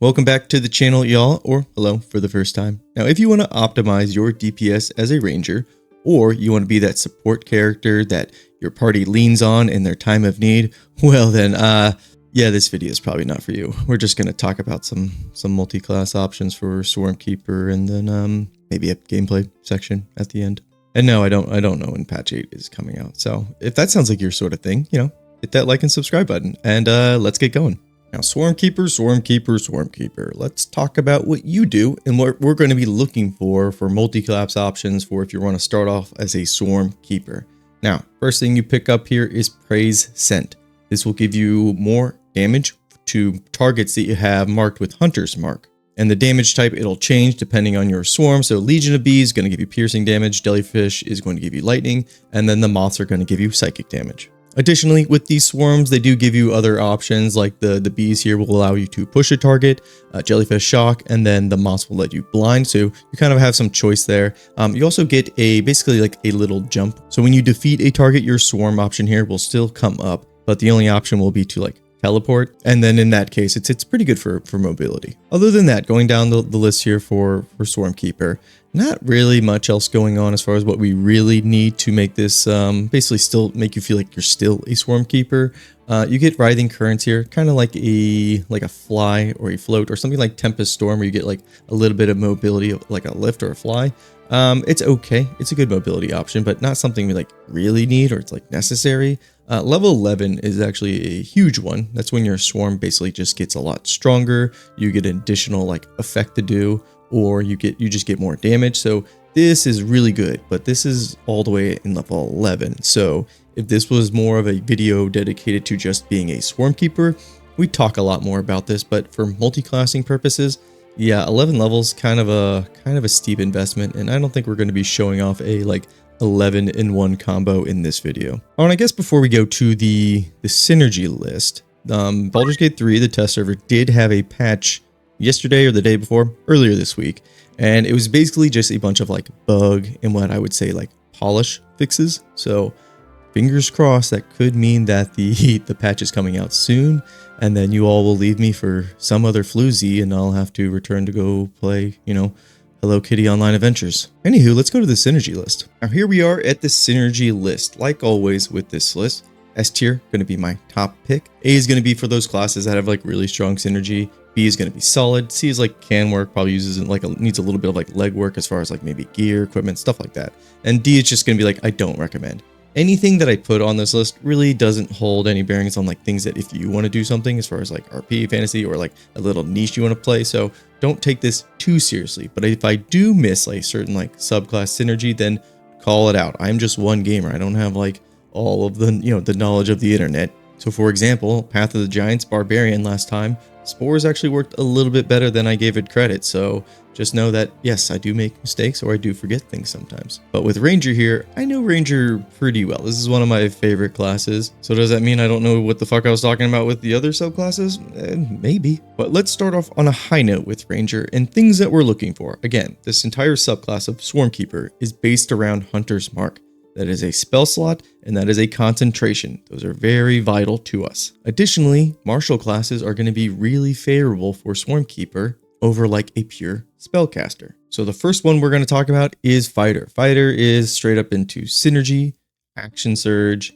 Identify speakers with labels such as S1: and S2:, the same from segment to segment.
S1: Welcome back to the channel, y'all, or hello for the first time. Now, if you want to optimize your DPS as a ranger, or you want to be that support character that your party leans on in their time of need, well then, yeah, this video is probably not for you. We're just going to talk about some multi-class options for Swarmkeeper and then maybe a gameplay section at the end. And no, I don't know when patch 8 is coming out. So if that sounds like your sort of thing, you know, hit that like and subscribe button and let's get going. Now, Swarmkeeper. Let's talk about what you do and what we're going to be looking for multi-class options for if you want to start off as a Swarmkeeper. Now, first thing you pick up here is Praise Scent. This will give you more damage to targets that you have marked with Hunter's Mark. And the damage type, it'll change depending on your swarm. So Legion of Bees is going to give you piercing damage, Jellyfish is going to give you lightning, and then the moths are going to give you psychic damage. Additionally, with these swarms, they do give you other options, like the bees here will allow you to push a target, jellyfish shock, and then the moths will let you blind. So you kind of have some choice there. You also get basically like a little jump. So when you defeat a target, your swarm option here will still come up, but the only option will be to like teleport. And then in that case, it's pretty good for mobility. Other than that, going down the list here for Swarmkeeper, not really much else going on as far as what we really need to make this basically still make you feel like you're still a Swarmkeeper. You get Writhing Currents here, kind of like a fly or a float or something like Tempest Storm, where you get like a little bit of mobility, like a lift or a fly. It's okay. It's a good mobility option, but not something we like really need or it's like necessary. Level 11 is actually a huge one. That's when your swarm basically just gets a lot stronger. You get an additional like effect to do, or you just get more damage. So this is really good, but this is all the way in level 11. So if this was more of a video dedicated to just being a Swarmkeeper, we'd talk a lot more about this. But for multi-classing purposes, yeah, 11 levels kind of a steep investment, and I don't think we're going to be showing off a like 11 in one combo in this video. Oh, and I guess before we go to the synergy list, Baldur's Gate 3, the test server, did have a patch yesterday or the day before, earlier this week, and it was basically just a bunch of like bug and what I would say like polish fixes. So fingers crossed, that could mean that the patch is coming out soon, and then you all will leave me for some other floozy and I'll have to return to go play, you know, Hello Kitty Online Adventures. Anywho, let's go to the synergy list. Now here we are at the synergy list. Like always with this list, S tier going to be my top pick. A is going to be for those classes that have like really strong synergy. B is going to be solid. C is like can work, probably uses needs a little bit of like leg work as far as like maybe gear, equipment, stuff like that. And D is just going to be like I don't recommend. Anything that I put on this list really doesn't hold any bearings on like things that if you want to do something as far as like RP, fantasy, or like a little niche you want to play. So don't take this too seriously. But if I do miss like certain like subclass synergy, then call it out. I'm just one gamer. I don't have like all of the, you know, the knowledge of the internet. So for example, Path of the Giants Barbarian last time, Spores actually worked a little bit better than I gave it credit. So just know that, yes, I do make mistakes or I do forget things sometimes. But with Ranger here, I know Ranger pretty well. This is one of my favorite classes. So does that mean I don't know what the fuck I was talking about with the other subclasses? Maybe. But let's start off on a high note with Ranger and things that we're looking for. Again, this entire subclass of Swarmkeeper is based around Hunter's Mark. That is a spell slot, and that is a concentration. Those are very vital to us. Additionally, martial classes are going to be really favorable for Swarmkeeper over like a pure spellcaster. So the first one we're going to talk about is Fighter. Fighter is straight up into synergy, action surge,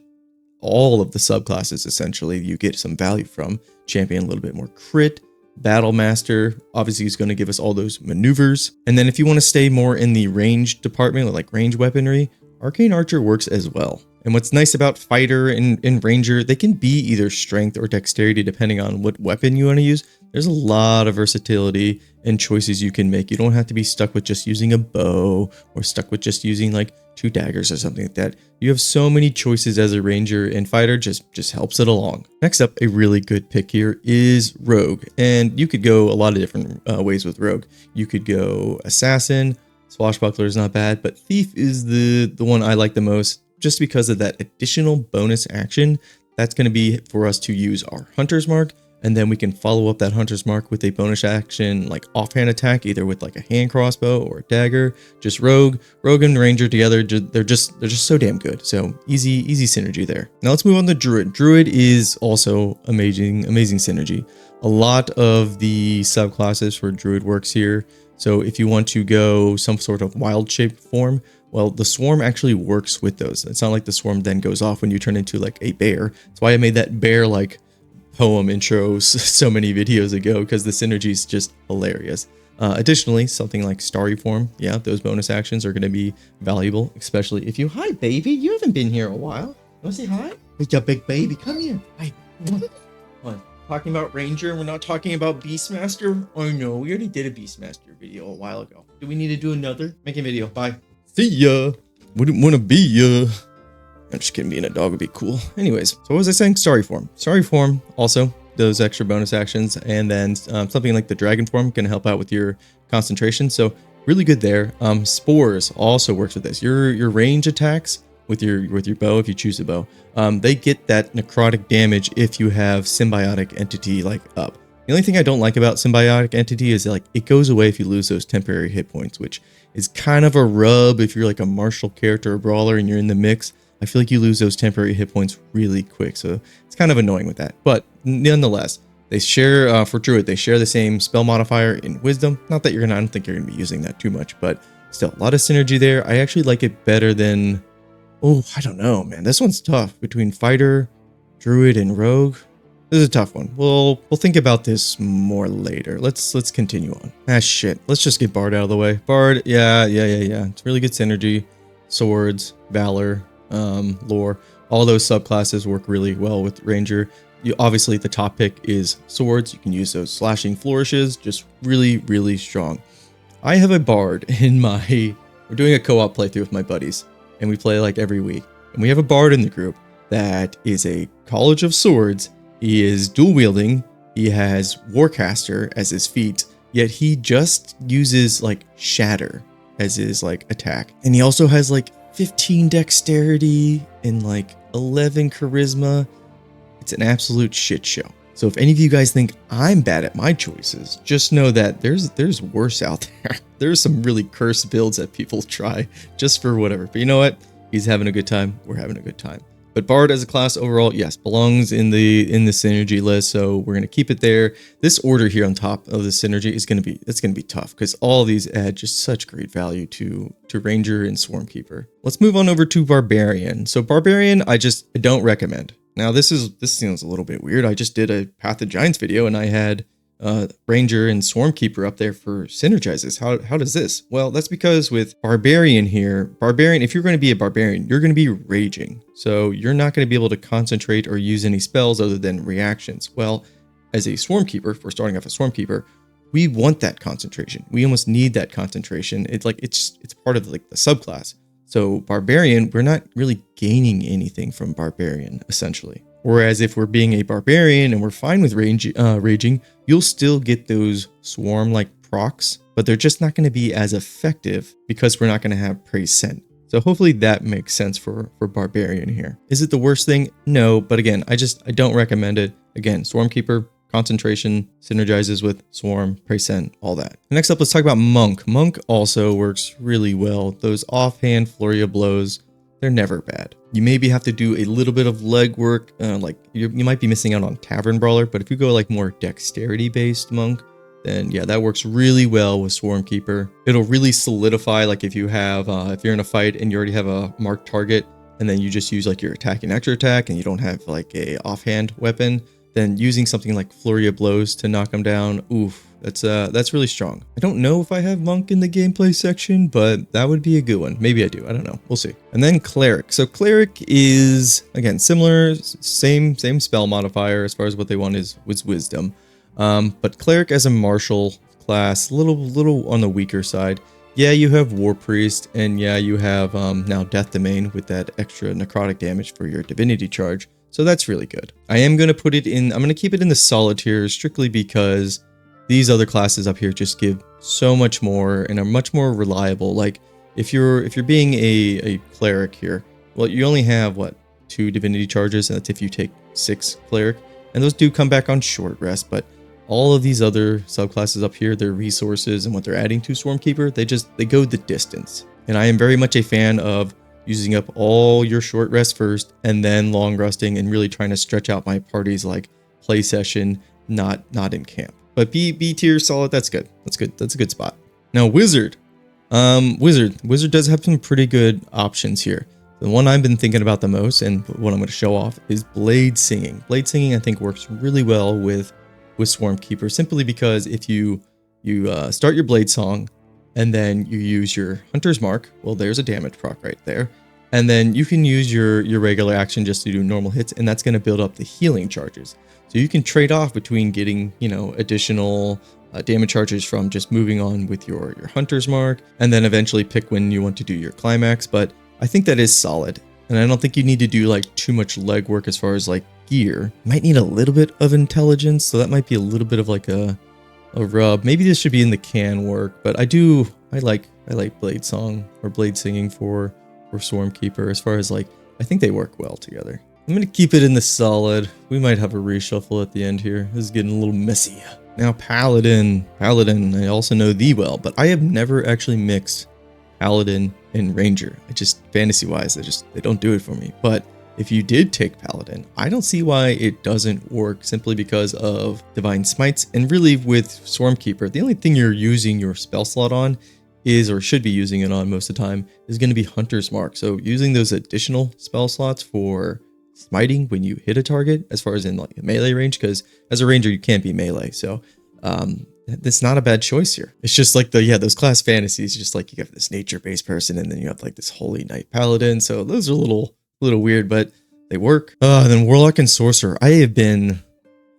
S1: all of the subclasses essentially you get some value from. Champion a little bit more crit. Battle Master obviously is going to give us all those maneuvers. And then if you want to stay more in the range department, like range weaponry, Arcane Archer works as well. And what's nice about Fighter and Ranger, they can be either strength or dexterity depending on what weapon you want to use. There's a lot of versatility and choices you can make. You don't have to be stuck with just using a bow or stuck with just using like 2 daggers or something like that. You have so many choices as a Ranger, and Fighter just helps it along. Next up, a really good pick here is Rogue. And you could go a lot of different ways with Rogue. You could go Assassin. Swashbuckler is not bad, but Thief is the one I like the most just because of that additional bonus action. That's going to be for us to use our Hunter's Mark, and then we can follow up that Hunter's Mark with a bonus action like offhand attack, either with like a hand crossbow or a dagger. Just Rogue and Ranger together, they're just so damn good. So easy synergy there. Now let's move on to Druid. Druid is also amazing synergy. A lot of the subclasses for Druid works here. So if you want to go some sort of wild shape form, well, the Swarm actually works with those. It's not like the Swarm then goes off when you turn into like a bear. That's why I made that bear like poem intros so many videos ago, because the synergy is just hilarious. Additionally, something like Starry Form, yeah, those bonus actions are going to be valuable, especially if you... Hi, baby. You haven't been here a while. You want to say hi? It's your big baby. Come here. Hi. What? Talking about Ranger, we're not talking about Beastmaster? Oh no, we already did a Beastmaster video a while ago. Do we need to do another? Making video. Bye. See ya. Wouldn't want to be ya. I'm just kidding, being a dog would be cool. Anyways, so what was I saying? Starry Form. Starry Form, also, those extra bonus actions. And then something like the Dragon Form can help out with your concentration. So really good there. Spores also works with this. Your range attacks with your bow, if you choose a bow, they get that necrotic damage if you have Symbiotic Entity like up. The only thing I don't like about Symbiotic Entity is like it goes away if you lose those temporary hit points, which is kind of a rub if you're like a martial character or brawler and you're in the mix. I feel like you lose those temporary hit points really quick, so it's kind of annoying with that. But nonetheless, they share, for Druid, they share the same spell modifier in Wisdom. Not that I don't think you're going to be using that too much, but still, a lot of synergy there. I actually like it better than... Oh, I don't know, man. This one's tough between Fighter, Druid, and Rogue. This is a tough one. We'll think about this more later. Let's continue on. Ah, shit. Let's just get Bard out of the way. Bard, yeah. It's really good synergy. Swords, Valor, Lore. All those subclasses work really well with Ranger. Obviously, the top pick is Swords. You can use those slashing flourishes. Just really, really strong. I have a Bard in my... We're doing a co-op playthrough with my buddies, and we play like every week. And we have a Bard in the group that is a College of Swords. He is dual wielding. He has Warcaster as his feat, yet he just uses like Shatter as his like attack. And he also has like 15 dexterity and like 11 charisma. It's an absolute shit show. So if any of you guys think I'm bad at my choices, just know that there's worse out there. There's some really cursed builds that people try just for whatever. But you know what? He's having a good time. We're having a good time. But Bard as a class overall, yes, belongs in the synergy list. So we're gonna keep it there. This order here on top of the synergy is gonna be tough because all of these add just such great value to Ranger and Swarmkeeper. Let's move on over to Barbarian. So Barbarian, I don't recommend. Now this seems a little bit weird. I just did a Path of Giants video and I had Ranger and Swarmkeeper up there for synergizes. How does this? Well, that's because with Barbarian here, if you're going to be a Barbarian, you're going to be raging. So you're not going to be able to concentrate or use any spells other than reactions. Well, as a Swarmkeeper, if we're starting off a Swarmkeeper, we want that concentration. We almost need that concentration. It's like it's part of like the subclass. So Barbarian, we're not really gaining anything from Barbarian, essentially. Whereas if we're being a Barbarian and we're fine with raging, you'll still get those Swarm-like procs, but they're just not going to be as effective because we're not going to have Praise Scent. So hopefully that makes sense for Barbarian here. Is it the worst thing? No, but again, I don't recommend it. Again, Swarmkeeper, concentration, synergizes with Swarm, Praise Scent, all that. Next up, let's talk about Monk. Monk also works really well. Those offhand flurry of blows, they're never bad. You maybe have to do a little bit of legwork, like you might be missing out on Tavern Brawler, but if you go like more dexterity-based Monk, then yeah, that works really well with Swarmkeeper. It'll really solidify, like if you're in a fight and you already have a marked target, and then you just use like your attack and extra attack, and you don't have like a offhand weapon, then using something like Flurry of Blows to knock them down, oof, that's really strong. I don't know if I have Monk in the gameplay section, but that would be a good one. Maybe I do, I don't know, we'll see. And then Cleric. So Cleric is, again, similar, same spell modifier as far as what they want was Wisdom. But Cleric as a martial class, a little on the weaker side. Yeah, you have War Priest, and yeah, you have now Death Domain with that extra necrotic damage for your divinity charge. So that's really good. I'm going to keep it in the solid tier strictly because these other classes up here just give so much more and are much more reliable. Like if you're being a cleric here, well, you only have what, 2 divinity charges, and that's if you take 6 cleric, and those do come back on short rest. But all of these other subclasses up here, their resources and what they're adding to Swarmkeeper, they go the distance. And I am very much a fan of using up all your short rest first and then long resting and really trying to stretch out my party's like play session not in camp. But B tier solid, that's good. That's good. That's a good spot. Now Wizard. Wizard does have some pretty good options here. The one I've been thinking about the most and what I'm going to show off is Blade Singing. Blade Singing I think works really well with Swarmkeeper, simply because if you start your Blade Song and then you use your Hunter's Mark, well, there's a damage proc right there. And then you can use your regular action just to do normal hits, and that's going to build up the healing charges. So you can trade off between getting, additional damage charges from just moving on with your Hunter's Mark, and then eventually pick when you want to do your climax. But I think that is solid, and I don't think you need to do like too much legwork as far as like gear. You might need a little bit of intelligence, so that might be a little bit of like a rub. Maybe this should be in the can work, but I like Blade Song or Blade Singing for Swarmkeeper. As far as like, I think they work well together. I'm gonna keep it in the solid. We might have a reshuffle at the end here. This is getting a little messy. Now Paladin, I also know thee well, but I have never actually mixed Paladin and Ranger. Fantasy wise, they don't do it for me. But if you did take Paladin, I don't see why it doesn't work, simply because of Divine Smites. And really with Swarmkeeper, the only thing you're using your spell slot on is, or should be using it on most of the time, is going to be Hunter's Mark. So using those additional spell slots for smiting when you hit a target, as far as in like melee range, because as a ranger you can't be melee. So that's not a bad choice here. It's just like those class fantasies, just like you have this nature-based person and then you have like this Holy Knight Paladin. So those are a little weird, but they work. Then Warlock and Sorcerer. I have been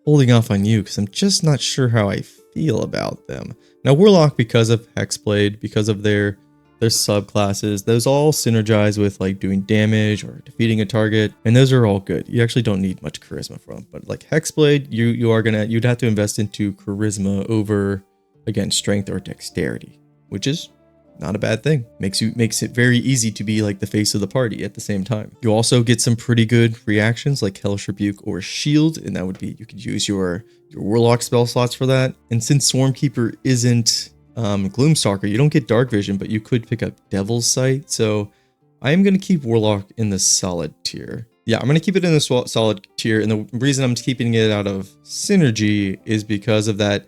S1: holding off on you because I'm just not sure how I feel about them. Now Warlock, because of Hexblade, because of their subclasses, those all synergize with like doing damage or defeating a target, and those are all good. You actually don't need much charisma from them. But like Hexblade, you'd have to invest into charisma over, again, strength or dexterity, which is not a bad thing. Makes it very easy to be like the face of the party at the same time. You also get some pretty good reactions like Hellish Rebuke or Shield, and that would be, you could use your Warlock spell slots for that. And since Swarmkeeper isn't Gloomstalker, you don't get Dark Vision, but you could pick up Devil's Sight. So I am going to keep Warlock in the solid tier. Yeah, I'm going to keep it in the solid tier. And the reason I'm keeping it out of synergy is because of that.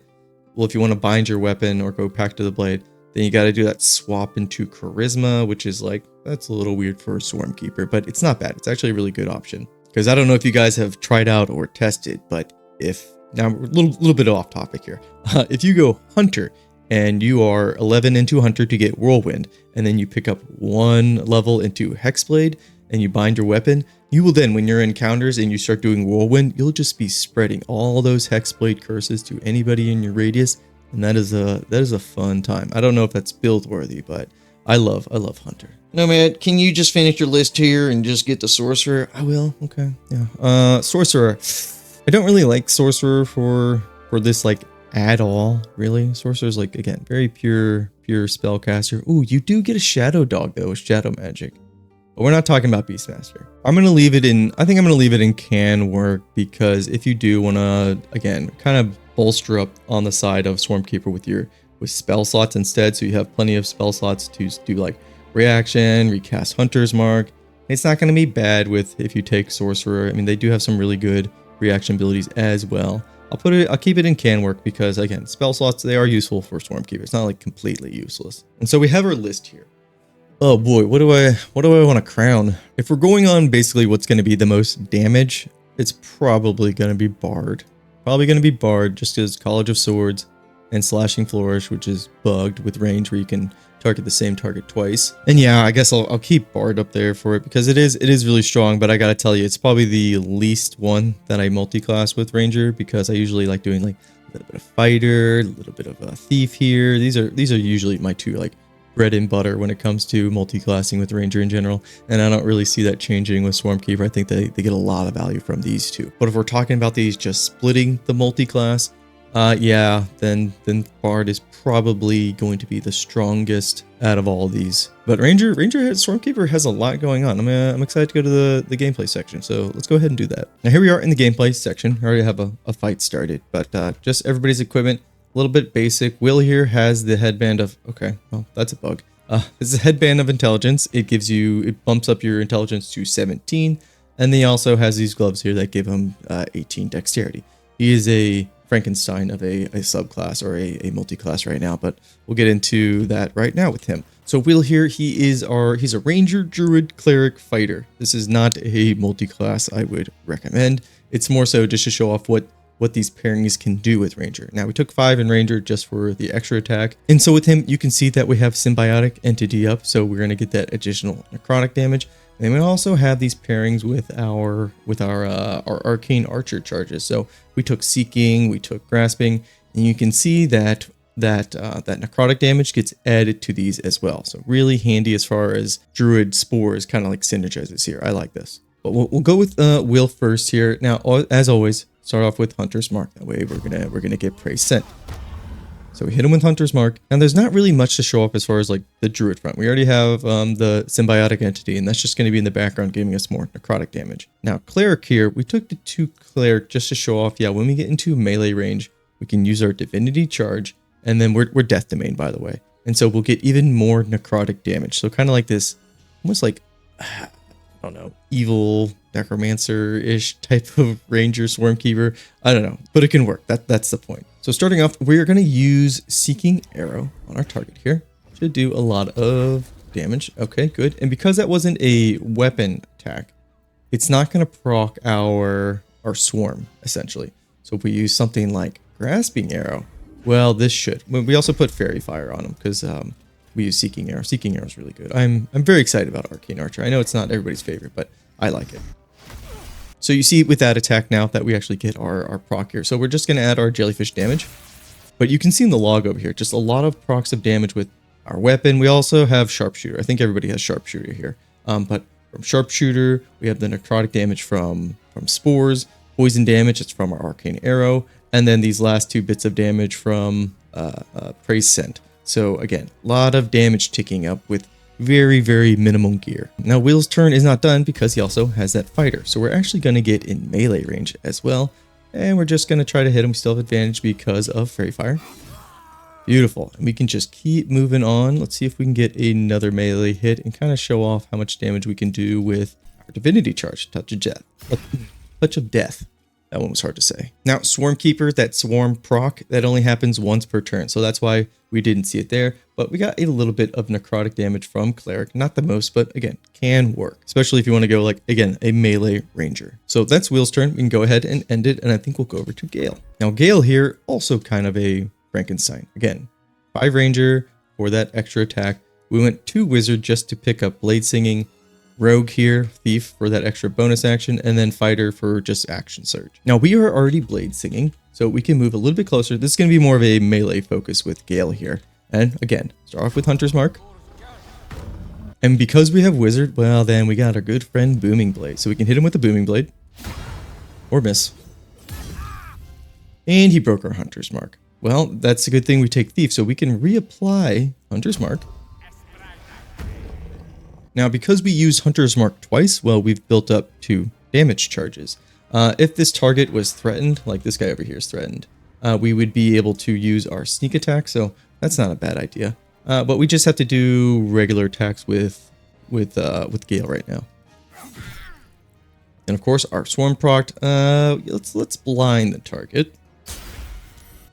S1: Well, if you want to bind your weapon or go Pact to the Blade, then you got to do that swap into charisma, which is like, that's a little weird for a Swarmkeeper, but it's not bad. It's actually a really good option. Because I don't know if you guys have tried out or tested, but now we're a little bit off topic here. If you go Hunter, and you are 11 into Hunter to get Whirlwind, and then you pick up 1 level into Hexblade, and you bind your weapon, you will then, when you're in encounters and you start doing Whirlwind, you'll just be spreading all those Hexblade curses to anybody in your radius, and that is a fun time. I don't know if that's build worthy, but I love Hunter. No, man, can you just finish your list here and just get the Sorcerer? I will. Okay, yeah. Sorcerer. I don't really like Sorcerer for this like at all, really. Sorcerer's like, again, very pure spellcaster. Ooh, you do get a Shadow Dog though, with Shadow Magic. But we're not talking about Beastmaster. I think I'm gonna leave it in can work, because if you do wanna, again, kind of bolster up on the side of Swarmkeeper with spell slots instead, so you have plenty of spell slots to do like reaction, recast Hunter's Mark. It's not gonna be bad if you take Sorcerer. I mean, they do have some really good reaction abilities as well. I'll keep it in can work because, again, spell slots, they are useful for Swarmkeeper. It's not like completely useless. And so we have our list here. Oh boy, what do I want to crown? If we're going on basically what's going to be the most damage, it's probably going to be Bard. Just because College of Swords and Slashing Flourish, which is bugged with range where you can target the same target twice. And yeah, I guess I'll keep Bard up there for it because it is really strong, but I gotta tell you, it's probably the least one that I multi-class with Ranger, because I usually like doing like a little bit of Fighter, a little bit of a Thief here. These are usually my two like bread and butter when it comes to multi-classing with Ranger in general, and I don't really see that changing with Swarmkeeper. I think they get a lot of value from these two. But if we're talking about these just splitting the multi-class, yeah, then Bard is probably going to be the strongest out of all of these. But Swarmkeeper has a lot going on. I'm excited to go to the gameplay section, so let's go ahead and do that. Now here we are in the gameplay section. I already have a fight started, but just everybody's equipment, a little bit basic. Will here has the headband of, okay, well, that's a bug. This is a headband of intelligence. It bumps up your intelligence to 17, and then he also has these gloves here that give him 18 dexterity. He is a Frankenstein of a subclass or a multi-class right now, but we'll get into that right now with him. So Will here, he's a ranger, druid, cleric, fighter. This is not a multi-class I would recommend. It's more so just to show off what these pairings can do with ranger. Now we took 5 in ranger just for the extra attack. And so with him, you can see that we have symbiotic entity up. So we're going to get that additional necrotic damage. And then we also have these pairings with our arcane archer charges. So we took seeking, we took grasping, and you can see that necrotic damage gets added to these as well. So really handy as far as druid spores kind of like synergizes here. I like this. But we'll go with Will first here. Now, as always, start off with Hunter's Mark. That way we're gonna get praise sent. So we hit him with Hunter's Mark. And there's not really much to show off as far as like the druid front. We already have the symbiotic entity, and that's just going to be in the background giving us more necrotic damage. Now cleric here, we took the 2 cleric just to show off, yeah, when we get into melee range, we can use our divinity charge, and then we're death domain, by the way. And so we'll get even more necrotic damage. So kind of like this, almost like, I don't know, evil necromancer-ish type of ranger swarmkeeper. I don't know, but it can work. That's the point. So starting off, we're going to use Seeking Arrow on our target here. Should do a lot of damage. Okay, good. And because that wasn't a weapon attack, it's not going to proc our swarm, essentially. So if we use something like Grasping Arrow, well, this should. We also put Fairy Fire on him because we use Seeking Arrow. Seeking Arrow is really good. I'm very excited about Arcane Archer. I know it's not everybody's favorite, but I like it. So you see with that attack now that we actually get our proc here. So we're just going to add our jellyfish damage. But you can see in the log over here, just a lot of procs of damage with our weapon. We also have Sharpshooter. I think everybody has Sharpshooter here. But from Sharpshooter, we have the necrotic damage from spores. Poison damage, it's from our Arcane Arrow. And then these last 2 bits of damage from Praise Scent. So again, a lot of damage ticking up with very, very minimum gear. Now Will's turn is not done because he also has that fighter. So we're actually going to get in melee range as well. And we're just going to try to hit him. We still have advantage because of Fairy Fire. Beautiful. And we can just keep moving on. Let's see if we can get another melee hit and kind of show off how much damage we can do with our divinity charge. Touch of death. Touch of death. That one was hard to say. Now, Swarmkeeper, that swarm proc, that only happens once per turn. So that's why we didn't see it there. But we got a little bit of necrotic damage from Cleric. Not the most, but again, can work. Especially if you want to go like, again, a melee ranger. So that's Will's turn. We can go ahead and end it. And I think we'll go over to Gale. Now, Gale here, also kind of a Frankenstein. Again, 5 ranger for that extra attack. We went 2 wizard just to pick up blade singing. Rogue here, thief for that extra bonus action, and then fighter for just action surge. Now we are already blade singing, so we can move a little bit closer. This is going to be more of a melee focus with Gale here. And again, start off with Hunter's Mark. And because we have wizard, well then we got our good friend Booming Blade. So we can hit him with the Booming Blade. Or miss. And he broke our Hunter's Mark. Well, that's a good thing we take thief, so we can reapply Hunter's Mark. Now, because we use Hunter's Mark twice, well, we've built up 2 damage charges. If this target was threatened, like this guy over here is threatened, we would be able to use our sneak attack, so that's not a bad idea. But we just have to do regular attacks with Gale right now. And of course, our swarm proc. Let's blind the target.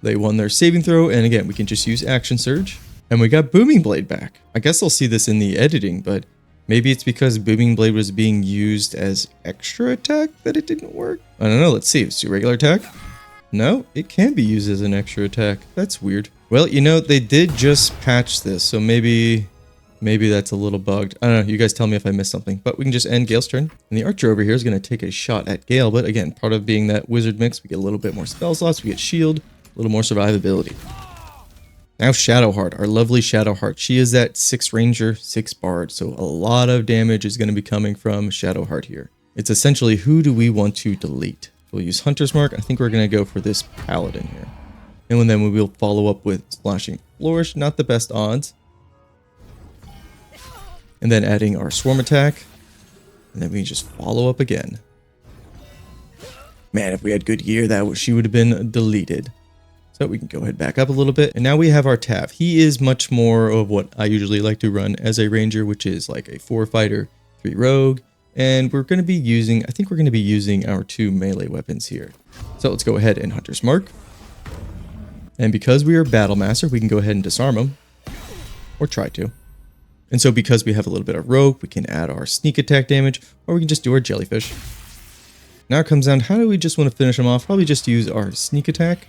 S1: They won their saving throw, and again, we can just use action surge. And we got Booming Blade back. I guess I'll see this in the editing, but maybe it's because Booming Blade was being used as extra attack that it didn't work. I don't know. Let's see. Let's do regular attack. No, it can be used as an extra attack. That's weird. Well, you know, they did just patch this, so maybe that's a little bugged. I don't know. You guys tell me if I missed something. But we can just end Gale's turn. And the archer over here is going to take a shot at Gale. But again, part of being that wizard mix, we get a little bit more spell slots. We get shield, a little more survivability. Now Shadowheart, our lovely Shadowheart. She is that 6 ranger, 6 bard. So a lot of damage is going to be coming from Shadowheart here. It's essentially who do we want to delete? We'll use Hunter's Mark. I think we're going to go for this paladin here. And then we will follow up with Slashing Flourish. Not the best odds. And then adding our swarm attack. And then we just follow up again. Man, if we had good gear, she would have been deleted. So we can go ahead back up a little bit. And now we have our Tav. He is much more of what I usually like to run as a ranger, which is like a 4 fighter, 3 rogue. And we're going to be using, I think we're going to be using our 2 melee weapons here. So let's go ahead and Hunter's Mark. And because we are Battle Master, we can go ahead and disarm them. Or try to. And so because we have a little bit of rope, we can add our sneak attack damage, or we can just do our jellyfish. Now it comes down to how do we just want to finish them off? Probably just use our sneak attack.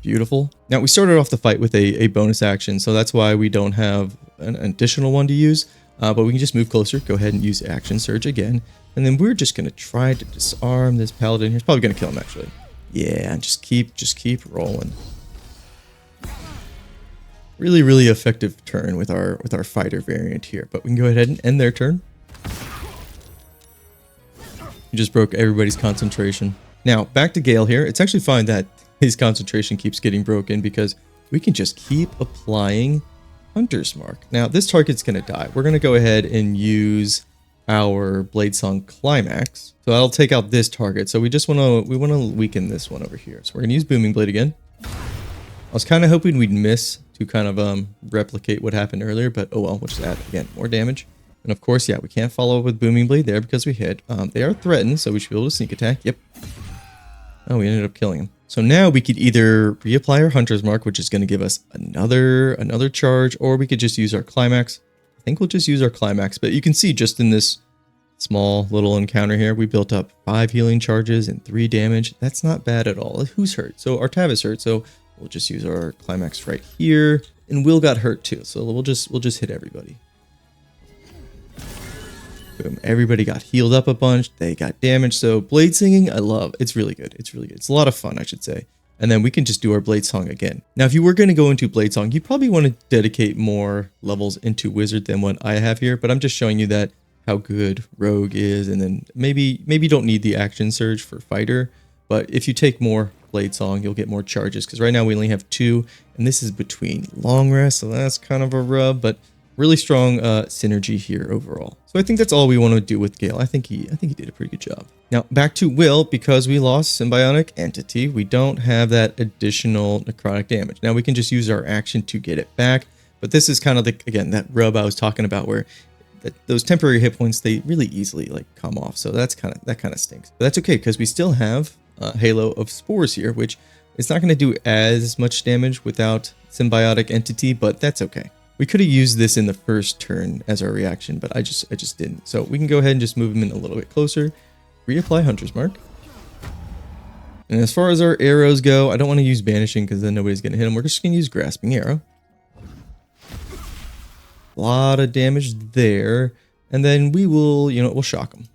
S1: Beautiful. Now we started off the fight with a bonus action, so that's why we don't have an additional one to use. But we can just move closer, go ahead and use action surge again. And then we're just going to try to disarm this paladin here. It's probably going to kill him actually. Yeah, just keep rolling. Really, really effective turn with our fighter variant here. But we can go ahead and end their turn. We just broke everybody's concentration. Now, back to Gale here. It's actually fine that his concentration keeps getting broken because we can just keep applying Hunter's Mark. Now, this target's going to die. We're going to go ahead and use our Blade Song Climax. So that'll take out this target. So we want to weaken this one over here. So we're going to use Booming Blade again. I was kind of hoping we'd miss to kind of replicate what happened earlier, but oh well, we'll just add again more damage. And of course, yeah, we can't follow up with Booming Blade there because we hit. They are threatened, so we should be able to sneak attack. Yep. Oh, we ended up killing him. So now we could either reapply our Hunter's Mark, which is going to give us another charge, or we could just use our Climax. I think we'll just use our Climax, but you can see just in this small little encounter here, we built up 5 healing charges and 3 damage. That's not bad at all. Who's hurt? So Artav is hurt, so we'll just use our Climax right here. And Will got hurt too, so we'll just hit everybody. Boom. Everybody got healed up a bunch. They got damaged. So Blade Singing, I love. It's really good. It's really good. It's a lot of fun, I should say. And then we can just do our Blade Song again. Now, if you were going to go into Blade Song, you probably want to dedicate more levels into Wizard than what I have here. But I'm just showing you that how good Rogue is. And then maybe you don't need the Action Surge for Fighter. But if you take more Blade Song, you'll get more charges. Because right now we only have 2. And this is between long rest. So that's kind of a rub. But really strong synergy here overall. So I think that's all we want to do with Gale. I think he did a pretty good job. Now back to Will, because we lost Symbiotic Entity, we don't have that additional necrotic damage. Now we can just use our action to get it back, but this is kind of the, again, that rub I was talking about where those temporary hit points, they really easily like come off. So that kind of stinks. But that's okay because we still have Halo of Spores here, which is not going to do as much damage without Symbiotic Entity, but that's okay. We could have used this in the first turn as our reaction, but I just didn't. So we can go ahead and just move him in a little bit closer. Reapply Hunter's Mark. And as far as our arrows go, I don't want to use Banishing because then nobody's going to hit him. We're just going to use Grasping Arrow. A lot of damage there. And then we will, we'll shock him.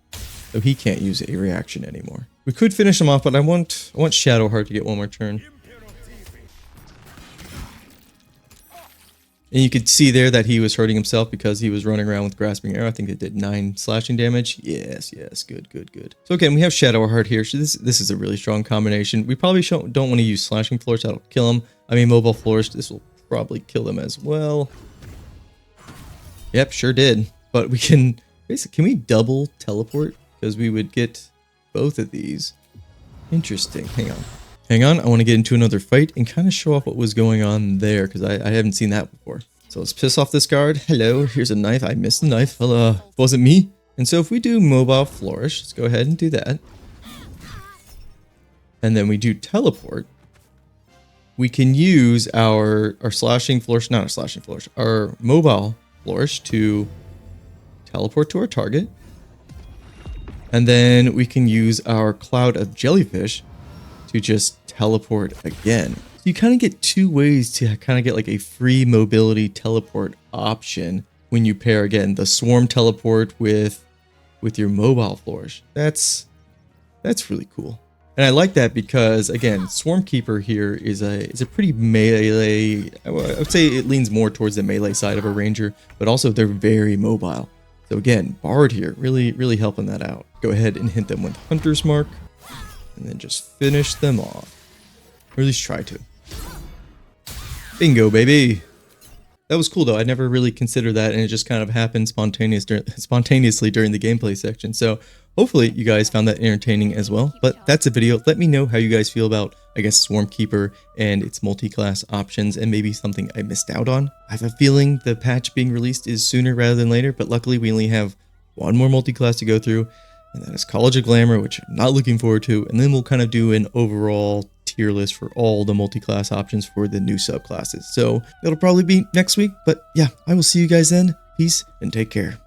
S1: So he can't use a reaction anymore. We could finish him off, but I want Shadowheart to get one more turn. And you could see there that he was hurting himself because he was running around with Grasping Arrow. I think it did 9 slashing damage. Yes, good. So again, we have Shadowheart here. So this is a really strong combination. We probably don't want to use Slashing Flourish. That'll kill him. I mean, Mobile Flourish, this will probably kill him as well. Yep, sure did. But we can, basically, can we double teleport? Because we would get both of these. Interesting, Hang on, I want to get into another fight and kind of show off what was going on there because I haven't seen that before. So let's piss off this guard. Hello, here's a knife. I missed the knife. Well, wasn't me. And so if we do Mobile Flourish, let's go ahead and do that. And then we do Teleport. We can use our Slashing Flourish, not our Slashing Flourish, our Mobile Flourish to teleport to our target. And then we can use our Cloud of Jellyfish to just teleport again. So you kind of get 2 ways to kind of get like a free mobility teleport option when you pair again the Swarm teleport with your Mobile Flourish. That's really cool. And I like that because again, Swarmkeeper here is a pretty melee. I would say it leans more towards the melee side of a ranger, but also they're very mobile. So again, Bard here really helping that out. Go ahead and hit them with Hunter's Mark. And then just finish them off. Or at least try to. Bingo, baby. That was cool, though. I never really considered that, and it just kind of happened spontaneously during the gameplay section. So hopefully you guys found that entertaining as well. But that's a video. Let me know how you guys feel about, I guess, Swarmkeeper and its multi-class options, and maybe something I missed out on. I have a feeling the patch being released is sooner rather than later, but luckily we only have one more multi-class to go through. And that is College of Glamour, which I'm not looking forward to. And then we'll kind of do an overall tier list for all the multi-class options for the new subclasses. So it'll probably be next week, but yeah, I will see you guys then. Peace and take care.